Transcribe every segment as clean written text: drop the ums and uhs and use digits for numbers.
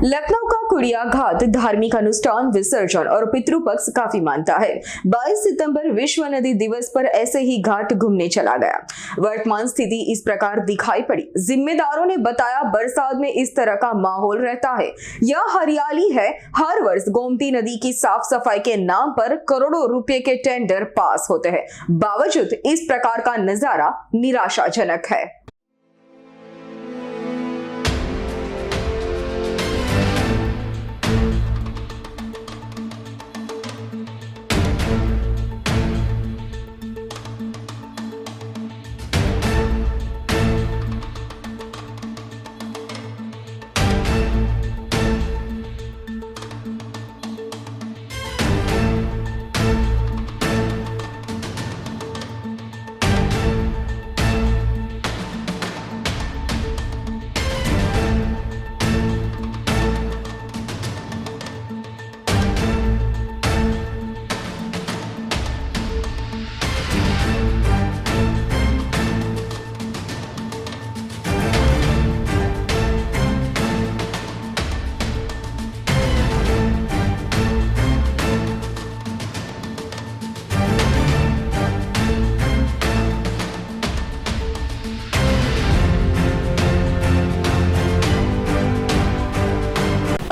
लखनऊ का कुड़िया घाट धार्मिक अनुष्ठान, विसर्जन और पितृपक्ष काफी मानता है। 22 सितंबर विश्व नदी दिवस पर ऐसे ही घाट घूमने चला गया। वर्तमान स्थिति इस प्रकार दिखाई पड़ी। जिम्मेदारों ने बताया बरसात में इस तरह का माहौल रहता है। यह हरियाली है। हर वर्ष गोमती नदी की साफ सफाई के नाम पर करोड़ों रुपए के टेंडर पास होते हैं। बावजूद इस प्रकार का नजारा निराशाजनक है।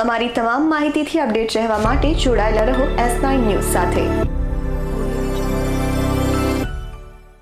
અમારી તમામ માહિતીથી અપડેટ રહેવા માટે જોડાયેલા રહો S9 ન્યૂઝ સાથે।